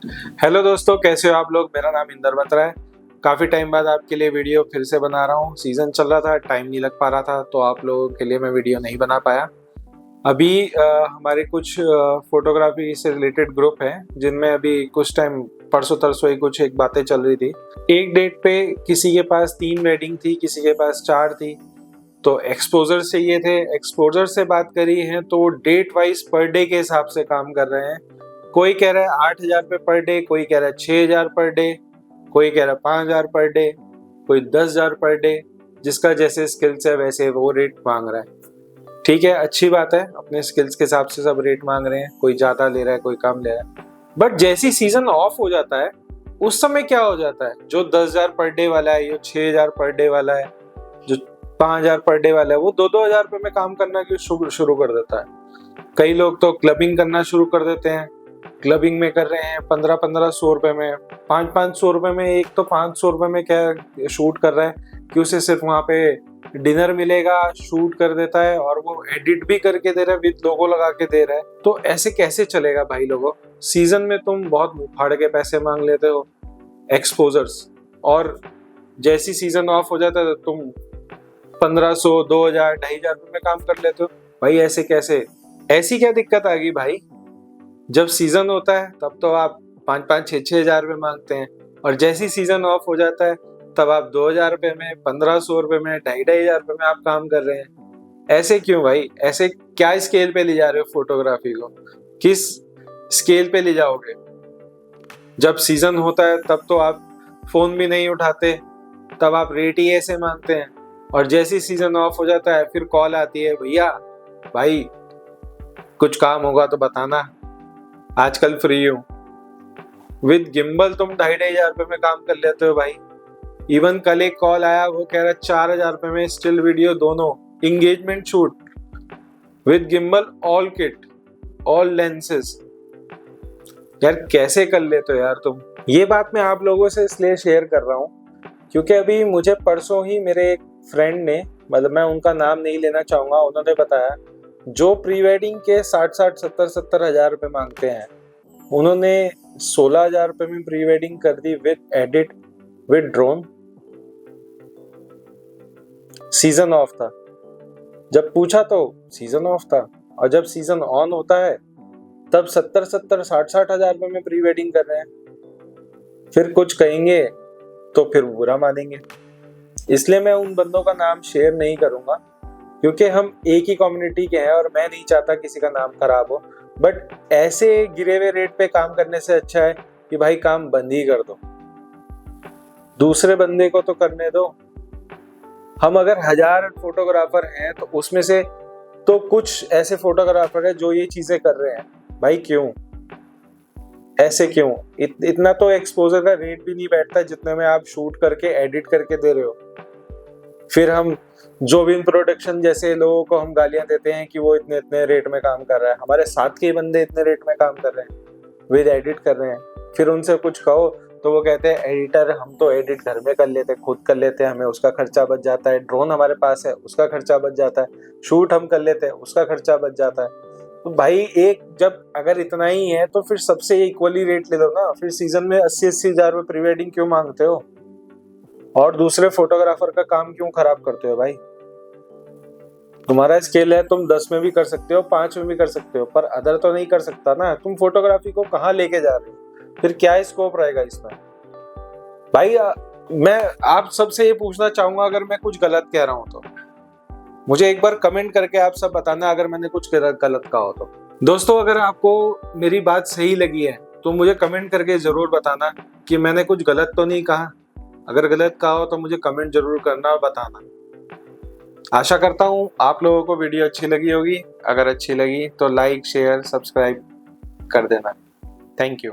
Hello दोस्तों, कैसे हो आप लोग। मेरा नाम इंदर बत्रा है। काफ़ी टाइम बाद आपके लिए वीडियो फिर से बना रहा हूँ। सीज़न चल रहा था, टाइम नहीं लग पा रहा था, तो आप लोगों के लिए मैं वीडियो नहीं बना पाया। अभी हमारे कुछ फोटोग्राफी से रिलेटेड ग्रुप हैं जिनमें अभी कुछ टाइम परसों तरसों ही कुछ एक बातें चल रही थी। एक डेट पे किसी के पास 3 वेडिंग थी, किसी के पास 4 थी, तो एक्सपोजर से ये थे। एक्सपोजर से बात करी है तो डेट वाइज पर डे के हिसाब से काम कर रहे हैं। कोई कह रहा है 8,000 रुपये पर डे, कोई कह रहा है 6,000 पर डे, कोई कह रहा है 5,000 पर डे, कोई 10,000 पर डे। जिसका जैसे स्किल्स है वैसे वो रेट मांग रहा है। ठीक है, अच्छी बात है, अपने स्किल्स के हिसाब से सब रेट मांग रहे हैं। कोई ज्यादा ले रहा है, कोई कम ले रहा है। बट जैसी सीजन ऑफ हो जाता है उस समय क्या हो जाता है, जो 10,000 पर डे वाला है, जो 6,000 पर डे वाला है, जो 5,000 पर डे वाला है, वो 2-2 हजार रुपये में काम करना क्यों शुरू कर देता है। कई लोग तो क्लबिंग करना शुरू कर देते हैं। क्लबिंग में कर रहे हैं 1500 रुपए में, 500 रुपए में। एक तो 500 रुपए में क्या शूट कर रहा है कि उसे सिर्फ वहां पे डिनर मिलेगा, शूट कर देता है और वो एडिट भी करके दे रहा है, विद लोगो लगा के दे रहा है। तो ऐसे कैसे चलेगा भाई लोगों। सीजन में तुम बहुत फाड़ के पैसे मांग लेते हो एक्सपोजर्स, और जैसी सीजन ऑफ हो जाता है तो तुम 1,500, 2,000, 2,500 रुपए में काम कर लेते हो। भाई ऐसे कैसे, ऐसी क्या दिक्कत आ गई भाई। जब सीजन होता है तब तो आप 5-5, 6-6 हजार रुपये मांगते हैं, और जैसी सीजन ऑफ हो जाता है तब आप 2,000 रुपये में, 1,500 रुपये में, 2,500 रुपये में आप काम कर रहे हैं। ऐसे क्यों भाई, ऐसे क्या स्केल पे ले जा रहे हो फोटोग्राफी को, किस स्केल पे ले जाओगे। जब सीजन होता है तब तो आप फोन भी नहीं उठाते, तब आप रेट ही ऐसे मांगते हैं, और जैसी सीजन ऑफ हो जाता है फिर कॉल आती है, भैया भाई कुछ काम होगा तो बताना, आजकल फ्री हूँ। विद गिम्बल तुम 2,500 रुपये में काम कर लेते हो भाई। इवन कल एक कॉल आया, वो कह रहा है 4,000 रुपये में स्टिल वीडियो दोनों, engagement shoot with gimbal, all kit, all lenses. यार कैसे कर लेते हो यार तुम। ये बात मैं आप लोगों से इसलिए शेयर कर रहा हूँ क्योंकि अभी मुझे परसों ही मेरे एक फ्रेंड ने, मतलब मैं उनका नाम नहीं लेना चाहूंगा, उन्होंने बताया जो प्री वेडिंग के 60-60, 70-70 हजार रुपये मांगते हैं, उन्होंने 16,000 रुपये में प्री वेडिंग कर दी with edit, with drone. Season off था, जब पूछा तो सीजन ऑफ था, और जब सीजन ऑन होता है तब 70-70, 60-60 हजार रुपये में प्री वेडिंग कर रहे हैं। फिर कुछ कहेंगे तो फिर बुरा मानेंगे, इसलिए मैं उन बंदों का नाम शेयर नहीं करूंगा क्योंकि हम एक ही कम्युनिटी के हैं और मैं नहीं चाहता किसी का नाम खराब हो। बट ऐसे गिरे हुए रेट पे काम करने से अच्छा है कि भाई काम बंद ही कर दो, दूसरे बंदे को तो करने दो। हम अगर 1,000 फोटोग्राफर हैं तो उसमें से तो कुछ ऐसे फोटोग्राफर है जो ये चीजें कर रहे हैं। भाई क्यों, ऐसे क्यों। इतना तो एक्सपोजर का रेट भी नहीं बैठता जितने में आप शूट करके एडिट करके दे रहे हो। फिर हम जोबिन प्रोडक्शन जैसे लोगों को हम गालियां देते हैं कि वो इतने इतने रेट में काम कर रहा है, हमारे साथ के बंदे इतने रेट में काम कर रहे हैं, विद एडिट कर रहे हैं। फिर उनसे कुछ कहो तो वो कहते हैं एडिटर, हम तो एडिट घर में कर लेते हैं, खुद कर लेते हैं, हमें उसका खर्चा बच जाता है, ड्रोन हमारे पास है उसका खर्चा बच जाता है, शूट हम कर लेते हैं उसका खर्चा बच जाता है। तो भाई एक जब अगर इतना ही है तो फिर सबसे इक्वली रेट ले लो ना। फिर सीजन में 80-80 हजार रुपये प्री वेडिंग क्यों मांगते हो, और दूसरे फोटोग्राफर का काम क्यों खराब करते हो भाई। तुम्हारा स्केल है, तुम 10 में भी कर सकते हो, 5 में भी कर सकते हो, पर अदर तो नहीं कर सकता ना। तुम फोटोग्राफी को कहाँ लेके जा रहे हो, फिर क्या स्कोप रहेगा इसमें भाई। मैं आप सबसे ये पूछना चाहूंगा, अगर मैं कुछ गलत कह रहा हूं तो मुझे एक बार कमेंट करके आप सब बताना, अगर मैंने कुछ गलत कहा हो तो। दोस्तों अगर आपको मेरी बात सही लगी है तो मुझे कमेंट करके जरूर बताना कि मैंने कुछ गलत तो नहीं कहा। अगर गलत कहा हो तो मुझे कमेंट जरूर करना और बताना। आशा करता हूँ आप लोगों को वीडियो अच्छी लगी होगी। अगर अच्छी लगी तो लाइक, शेयर, सब्सक्राइब कर देना। Thank you.